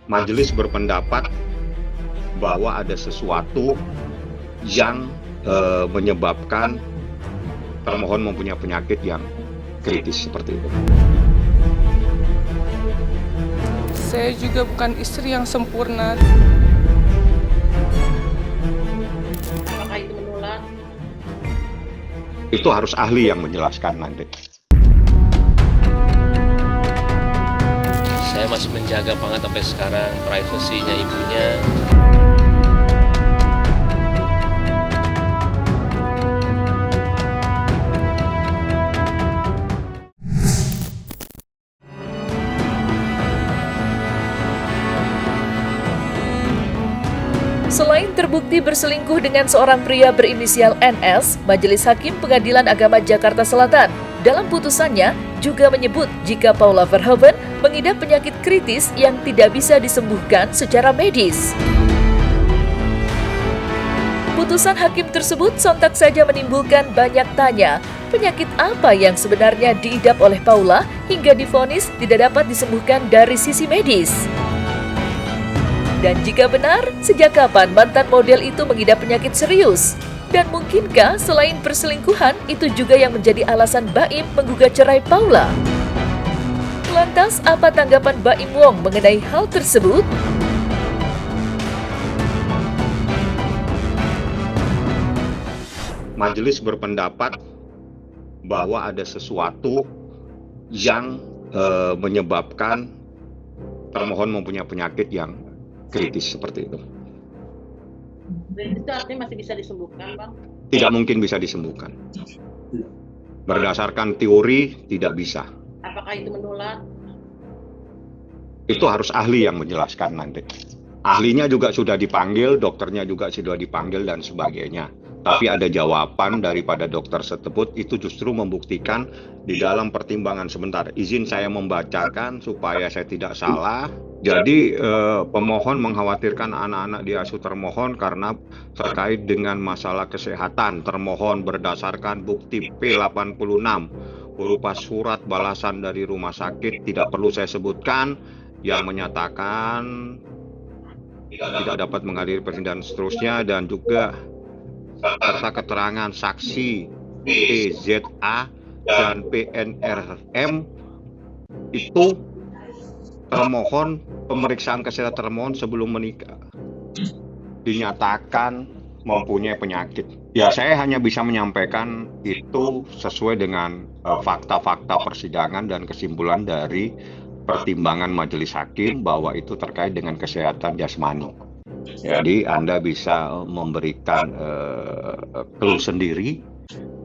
Majelis berpendapat bahwa ada sesuatu yang menyebabkan termohon mempunyai penyakit yang kritis seperti itu. Saya juga bukan istri yang sempurna. Apakah itu menular? Itu harus ahli yang menjelaskan nanti. Saya masih menjaga banget sampai sekarang privasinya ibunya. Selain terbukti berselingkuh dengan seorang pria berinisial NS, Majelis Hakim Pengadilan Agama Jakarta Selatan dalam putusannya juga menyebut jika Paula Verhoeven mengidap penyakit kritis yang tidak bisa disembuhkan secara medis. Putusan hakim tersebut sontak saja menimbulkan banyak tanya, penyakit apa yang sebenarnya diidap oleh Paula hingga divonis tidak dapat disembuhkan dari sisi medis. Dan jika benar, sejak kapan mantan model itu mengidap penyakit serius? Dan mungkinkah selain perselingkuhan, itu juga yang menjadi alasan Baim menggugat cerai Paula? Lantas, apa tanggapan Baim Wong mengenai hal tersebut? Majelis berpendapat bahwa ada sesuatu yang menyebabkan termohon mempunyai penyakit yang kritis seperti itu. Dan itu artinya masih bisa disembuhkan, Bang? Tidak mungkin bisa disembuhkan. Berdasarkan teori tidak bisa. Apakah itu menular? Itu harus ahli yang menjelaskan nanti. Ahlinya juga sudah dipanggil, dokternya juga sudah dipanggil dan sebagainya. Tapi ada jawaban daripada dokter tersebut itu justru membuktikan di dalam pertimbangan sebentar. Izin saya membacakan supaya saya tidak salah. Jadi pemohon mengkhawatirkan anak-anak diasuh termohon karena terkait dengan masalah kesehatan. Termohon berdasarkan bukti P86 berupa surat balasan dari rumah sakit, tidak perlu saya sebutkan, yang menyatakan tidak dapat menghadiri persidangan seterusnya, dan juga serta keterangan saksi PZA dan PNRM itu termohon, pemeriksaan kesehatan termohon sebelum menikah dinyatakan mempunyai penyakit. Ya, saya hanya bisa menyampaikan itu sesuai dengan fakta-fakta persidangan dan kesimpulan dari pertimbangan majelis hakim bahwa itu terkait dengan kesehatan jasmani. Jadi Anda bisa memberikan clue sendiri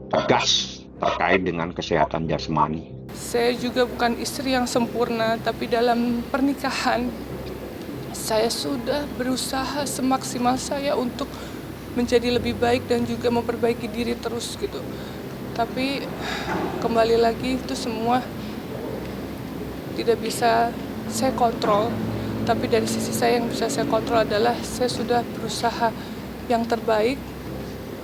tegas terkait dengan kesehatan jasmani. Saya juga bukan istri yang sempurna, tapi dalam pernikahan saya sudah berusaha semaksimal saya untuk menjadi lebih baik dan juga memperbaiki diri terus gitu. Tapi kembali lagi itu semua tidak bisa saya kontrol. Tapi dari sisi saya yang bisa saya kontrol adalah saya sudah berusaha yang terbaik,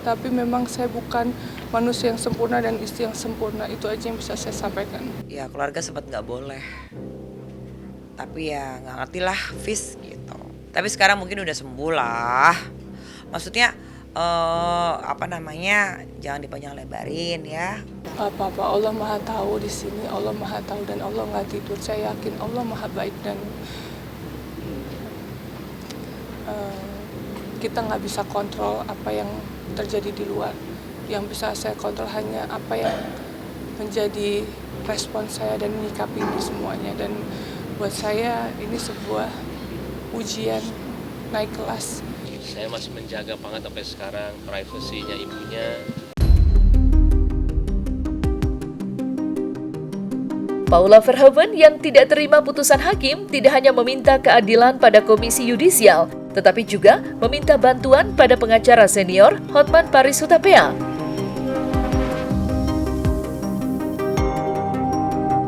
tapi memang saya bukan manusia yang sempurna dan istri yang sempurna. Itu aja yang bisa saya sampaikan. Ya keluarga sempat nggak boleh, tapi ya nggak ngerti lah Fis gitu. Tapi sekarang mungkin udah sembuh lah. Maksudnya jangan dipanjang lebarin ya. Apa-apa, Allah Maha Tahu di sini, Allah Maha Tahu dan Allah nggak tidur. Saya yakin Allah Maha Baik dan kita nggak bisa kontrol apa yang terjadi di luar. Yang bisa saya kontrol hanya apa yang menjadi respon saya dan menyikapi ini semuanya. Dan buat saya ini sebuah ujian naik kelas. Saya masih menjaga banget sampai sekarang privasinya ibunya. Paula Verhoeven yang tidak terima putusan hakim tidak hanya meminta keadilan pada Komisi Yudisial, tetapi juga meminta bantuan pada pengacara senior Hotman Paris Hutapea.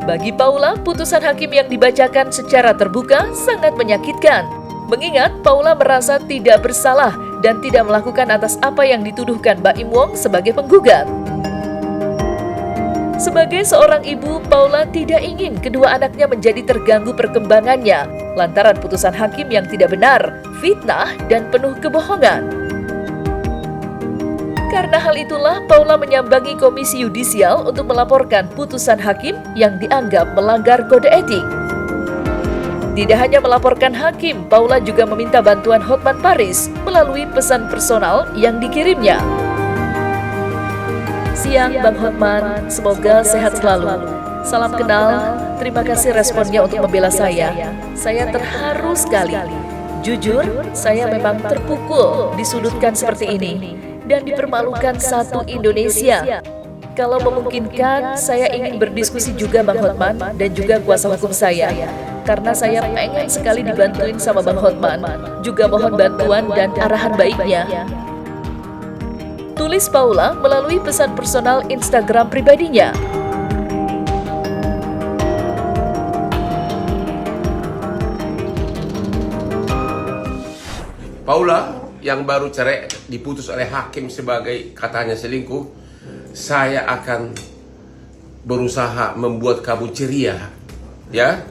Bagi Paula, putusan hakim yang dibacakan secara terbuka sangat menyakitkan, mengingat Paula merasa tidak bersalah dan tidak melakukan atas apa yang dituduhkan Baim Wong sebagai penggugat. Sebagai seorang ibu, Paula tidak ingin kedua anaknya menjadi terganggu perkembangannya lantaran putusan hakim yang tidak benar, fitnah, dan penuh kebohongan. Karena hal itulah, Paula menyambangi Komisi Yudisial untuk melaporkan putusan hakim yang dianggap melanggar kode etik. Tidak hanya melaporkan hakim, Paula juga meminta bantuan Hotman Paris melalui pesan personal yang dikirimnya. Siang Bang Hotman, semoga sehat selalu. Salam kenal, terima kasih responnya untuk membela saya. Saya terharu sekali. Jujur, saya memang terpukul disudutkan seperti ini dan dipermalukan satu Indonesia. Kalau memungkinkan, saya ingin berdiskusi juga Bang Hotman dan juga kuasa hukum saya. Karena saya pengen sekali dibantuin sama Bang Hotman. Juga mohon bantuan dan arahan baiknya. Tulis Paula melalui pesan personal Instagram pribadinya. Paula yang baru cerai diputus oleh hakim sebagai katanya selingkuh, saya akan berusaha membuat kamu ceria, ya.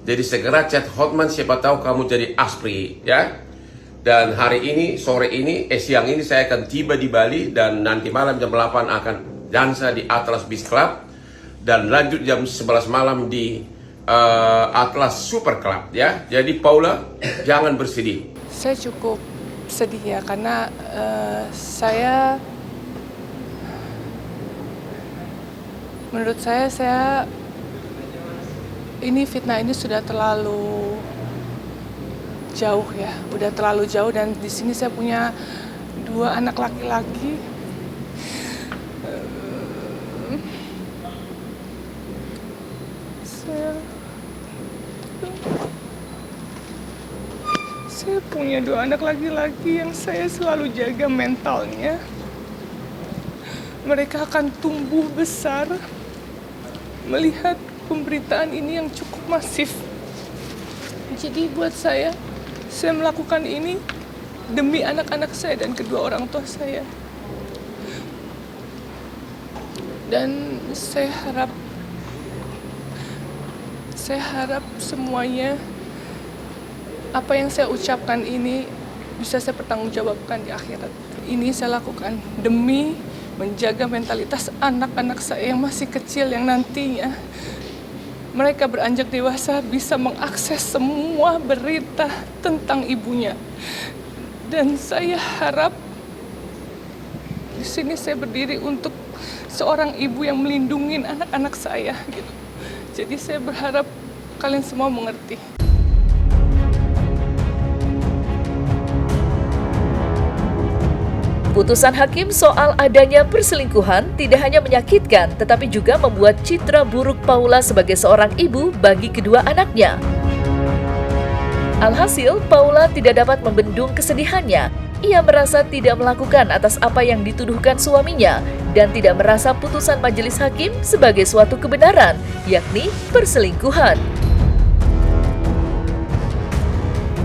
Jadi segera chat Hotman, siapa tahu kamu jadi aspri, ya. Dan hari ini, sore ini, siang ini saya akan tiba di Bali dan nanti malam jam 8 akan dansa di Atlas Beach Club dan lanjut jam 11 malam di Atlas Super Club, ya. Jadi Paula, jangan bersedih. Saya cukup sedih ya, karena menurut saya ini fitnah ini sudah terlalu jauh ya, udah terlalu jauh, dan di sini saya punya 2 anak laki-laki. Saya punya 2 anak laki-laki yang saya selalu jaga mentalnya. Mereka akan tumbuh besar melihat pemberitaan ini yang cukup masif. Jadi buat saya melakukan ini demi anak-anak saya dan kedua orang tua saya. Dan saya harap semuanya, apa yang saya ucapkan ini bisa saya pertanggungjawabkan di akhirat. Ini saya lakukan demi menjaga mentalitas anak-anak saya yang masih kecil, yang nantinya mereka beranjak dewasa bisa mengakses semua berita tentang ibunya. Dan saya harap di sini saya berdiri untuk seorang ibu yang melindungi anak-anak saya gitu. Jadi saya berharap kalian semua mengerti. Putusan hakim soal adanya perselingkuhan tidak hanya menyakitkan, tetapi juga membuat citra buruk Paula sebagai seorang ibu bagi kedua anaknya. Alhasil, Paula tidak dapat membendung kesedihannya. Ia merasa tidak melakukan atas apa yang dituduhkan suaminya dan tidak merasa putusan majelis hakim sebagai suatu kebenaran, yakni perselingkuhan.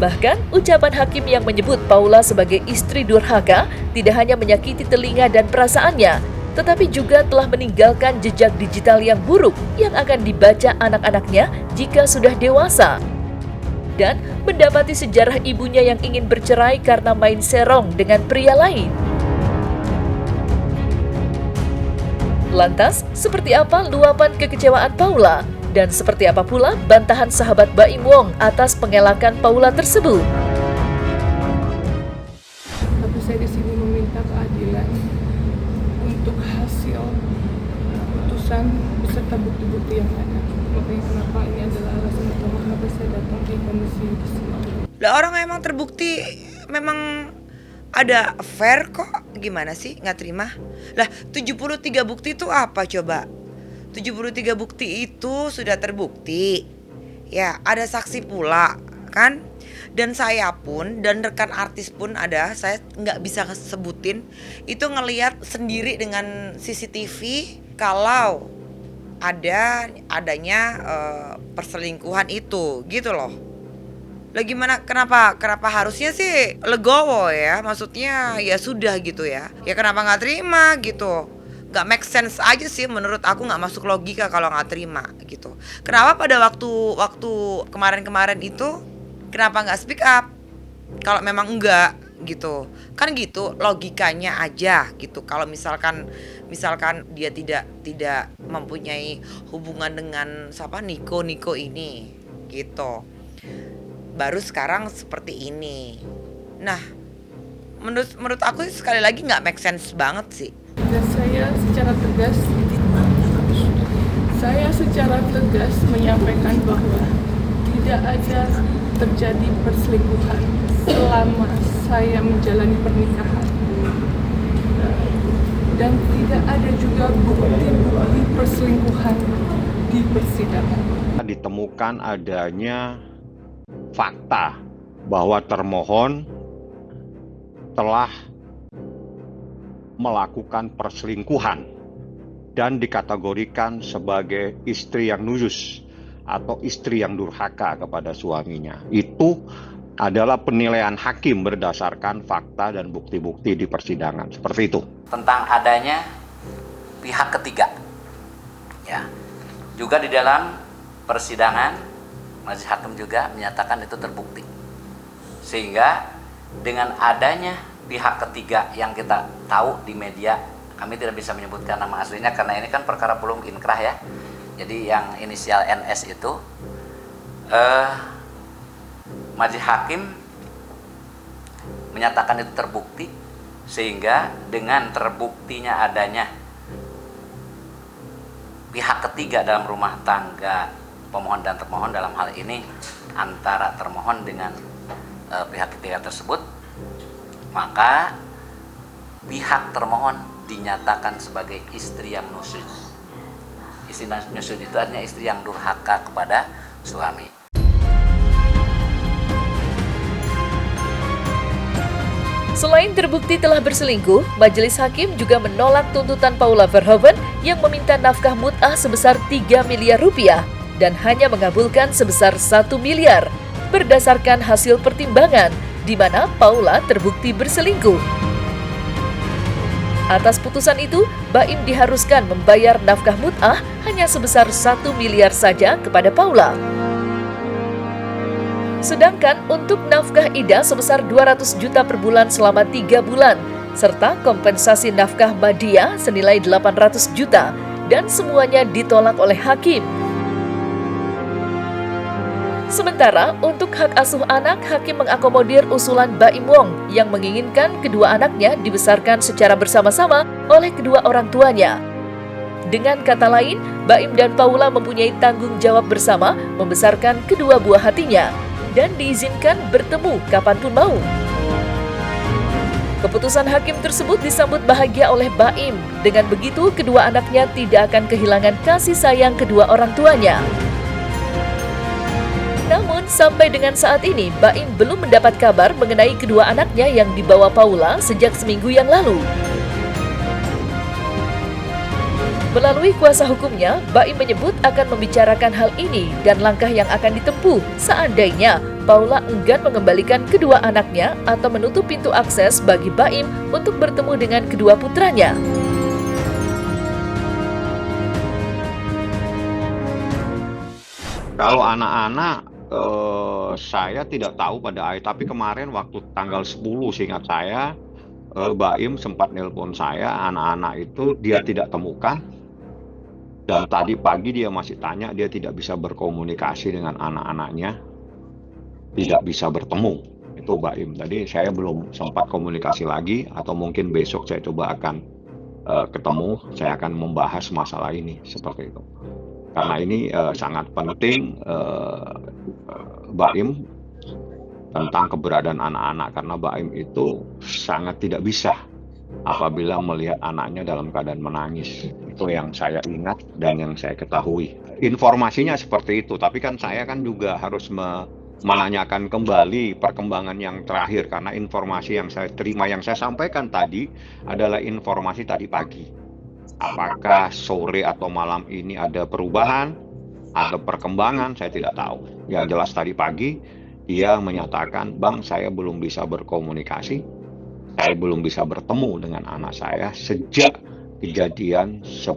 Bahkan, ucapan hakim yang menyebut Paula sebagai istri durhaka tidak hanya menyakiti telinga dan perasaannya, tetapi juga telah meninggalkan jejak digital yang buruk yang akan dibaca anak-anaknya jika sudah dewasa. Dan mendapati sejarah ibunya yang ingin bercerai karena main serong dengan pria lain. Lantas, seperti apa luapan kekecewaan Paula? Dan seperti apa pula bantahan sahabat Baim Wong atas pengelakan Paula tersebut? Tapi saya di sini meminta keadilan untuk hasil putusan beserta bukti-bukti yang ada. Makanya kenapa ini adalah alasan utama kenapa saya datang di komisi yudisial. Lah orang emang terbukti memang ada affair kok. Gimana sih nggak terima? Lah 73 bukti itu apa coba? 73 bukti itu sudah terbukti. Ya, ada saksi pula, kan? Dan saya pun, dan rekan artis pun ada, saya nggak bisa sebutin, itu ngelihat sendiri dengan CCTV kalau adanya perselingkuhan itu, gitu loh. Lah gimana, kenapa harusnya sih legowo ya? Maksudnya ya sudah gitu ya. Ya kenapa nggak terima gitu? nggak make sense aja sih menurut aku, nggak masuk logika kalau nggak terima gitu. Kenapa pada waktu kemarin-kemarin itu kenapa nggak speak up kalau memang enggak gitu, kan gitu logikanya aja gitu. Kalau misalkan dia tidak mempunyai hubungan dengan siapa Niko ini gitu, baru sekarang seperti ini. Nah menurut aku sekali lagi nggak make sense banget sih. Dan saya secara tegas menyampaikan bahwa tidak ada terjadi perselingkuhan selama saya menjalani pernikahan, dan tidak ada juga bukti-bukti perselingkuhan di persidangan. Ditemukan adanya fakta bahwa termohon telah melakukan perselingkuhan dan dikategorikan sebagai istri yang nujus atau istri yang durhaka kepada suaminya. Itu adalah penilaian hakim berdasarkan fakta dan bukti-bukti di persidangan. Seperti itu. Tentang adanya pihak ketiga. Ya. Juga di dalam persidangan majelis hakim juga menyatakan itu terbukti. Sehingga dengan adanya pihak ketiga yang kita tahu di media, kami tidak bisa menyebutkan nama aslinya karena ini kan perkara belum inkrah ya. Jadi yang inisial NS itu majelis hakim menyatakan itu terbukti, sehingga dengan terbuktinya adanya pihak ketiga dalam rumah tangga pemohon dan termohon, dalam hal ini antara termohon dengan pihak ketiga tersebut, maka pihak termohon dinyatakan sebagai istri yang nusyuz. Istri nusyuz itu artinya istri yang durhaka kepada suami. Selain terbukti telah berselingkuh, majelis hakim juga menolak tuntutan Paula Verhoeven yang meminta nafkah mut'ah sebesar 3 miliar rupiah dan hanya mengabulkan sebesar 1 miliar berdasarkan hasil pertimbangan di mana Paula terbukti berselingkuh. Atas putusan itu, Baim diharuskan membayar nafkah mut'ah hanya sebesar 1 miliar saja kepada Paula. Sedangkan untuk nafkah Ida sebesar 200 juta per bulan selama 3 bulan, serta kompensasi nafkah Madia senilai 800 juta, dan semuanya ditolak oleh hakim. Sementara untuk hak asuh anak, hakim mengakomodir usulan Baim Wong yang menginginkan kedua anaknya dibesarkan secara bersama-sama oleh kedua orang tuanya. Dengan kata lain, Baim dan Paula mempunyai tanggung jawab bersama membesarkan kedua buah hatinya dan diizinkan bertemu kapanpun mau. Keputusan hakim tersebut disambut bahagia oleh Baim. Dengan begitu, kedua anaknya tidak akan kehilangan kasih sayang kedua orang tuanya. Namun, sampai dengan saat ini, Baim belum mendapat kabar mengenai kedua anaknya yang dibawa Paula sejak seminggu yang lalu. Melalui kuasa hukumnya, Baim menyebut akan membicarakan hal ini dan langkah yang akan ditempuh seandainya Paula enggan mengembalikan kedua anaknya atau menutup pintu akses bagi Baim untuk bertemu dengan kedua putranya. Kalau anak-anak, saya tidak tahu pada akhir, tapi kemarin waktu tanggal 10 seingat saya, Baim sempat nelpon saya, anak-anak itu dia tidak temukan. Dan tadi pagi dia masih tanya, dia tidak bisa berkomunikasi dengan anak-anaknya, tidak bisa bertemu. Itu Baim. Tadi saya belum sempat komunikasi lagi, atau mungkin besok saya coba akan ketemu, saya akan membahas masalah ini, seperti itu. Karena ini sangat penting, Baim, tentang keberadaan anak-anak, karena Baim itu sangat tidak bisa apabila melihat anaknya dalam keadaan menangis. Itu yang saya ingat dan yang saya ketahui. Informasinya seperti itu, tapi kan saya kan juga harus menanyakan kembali perkembangan yang terakhir, karena informasi yang saya terima, yang saya sampaikan tadi adalah informasi tadi pagi. Apakah sore atau malam ini ada perubahan, ada perkembangan, saya tidak tahu. Yang jelas tadi pagi dia menyatakan, "Bang, saya belum bisa berkomunikasi, saya belum bisa bertemu dengan anak saya sejak kejadian 10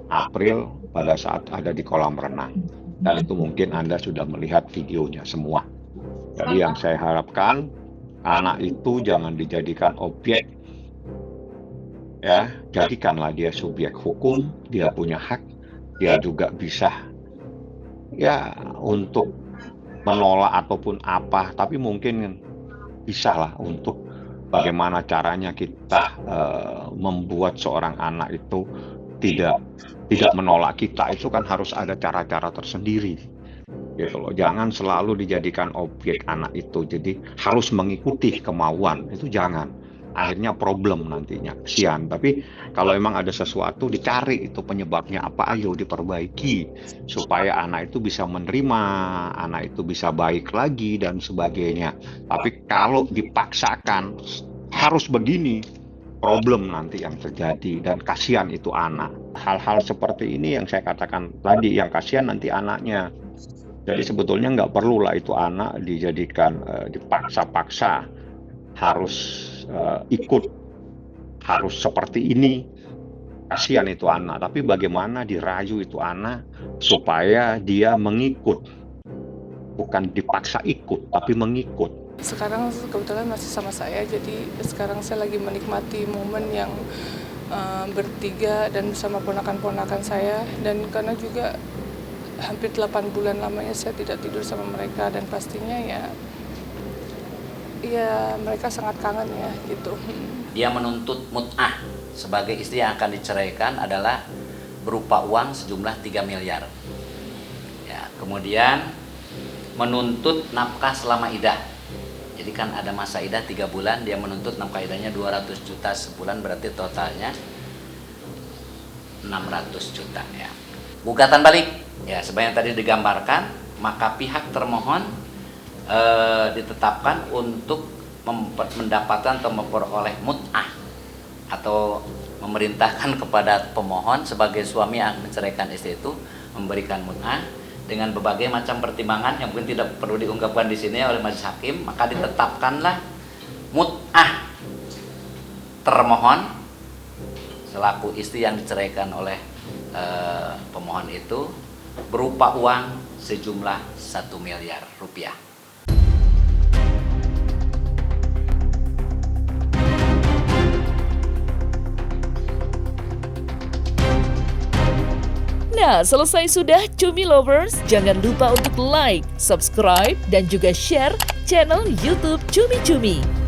April pada saat ada di kolam renang. Dan itu mungkin Anda sudah melihat videonya semua. Jadi yang saya harapkan, anak itu jangan dijadikan objek. Ya, jadikanlah dia subjek hukum, dia punya hak, dia juga bisa ya untuk menolak ataupun apa, tapi mungkin bisa lah untuk bagaimana caranya kita membuat seorang anak itu tidak menolak kita. Itu kan harus ada cara-cara tersendiri gitu loh. Jangan selalu dijadikan objek anak itu, jadi harus mengikuti kemauan, itu jangan, akhirnya problem nantinya, kesian. Tapi kalau emang ada sesuatu, dicari itu penyebabnya apa, ayo diperbaiki supaya anak itu bisa menerima, anak itu bisa baik lagi dan sebagainya. Tapi kalau dipaksakan harus begini, problem nanti yang terjadi, dan kasihan itu anak. Hal-hal seperti ini yang saya katakan tadi, yang kasihan nanti anaknya. Jadi sebetulnya nggak perlu lah itu anak dijadikan dipaksa-paksa harus ikut, harus seperti ini. Kasihan itu anak. Tapi bagaimana dirayu itu anak supaya dia mengikut, bukan dipaksa ikut, tapi mengikut. Sekarang kebetulan masih sama saya, jadi sekarang saya lagi menikmati momen yang bertiga dan bersama ponakan-ponakan saya. Dan karena juga hampir 8 bulan lamanya saya tidak tidur sama mereka, dan pastinya ya mereka sangat kangen ya gitu. Dia menuntut mut'ah sebagai istri yang akan diceraikan adalah berupa uang sejumlah 3 miliar. Ya, kemudian menuntut nafkah selama idah. Jadi kan ada masa idah 3 bulan, dia menuntut nafkah idahnya 200 juta sebulan, berarti totalnya 600 juta ya. Gugatan balik ya, sebanyak tadi digambarkan, maka pihak termohon ditetapkan untuk mendapatkan atau memperoleh mut'ah, atau memerintahkan kepada pemohon sebagai suami yang menceraikan istri itu memberikan mut'ah dengan berbagai macam pertimbangan yang mungkin tidak perlu diungkapkan di sini oleh majelis hakim. Maka ditetapkanlah mut'ah termohon selaku istri yang diceraikan oleh pemohon itu berupa uang sejumlah 1 miliar rupiah. Nah, selesai sudah Cumi Lovers. Jangan lupa untuk like, subscribe, dan juga share channel YouTube Cumi Cumi.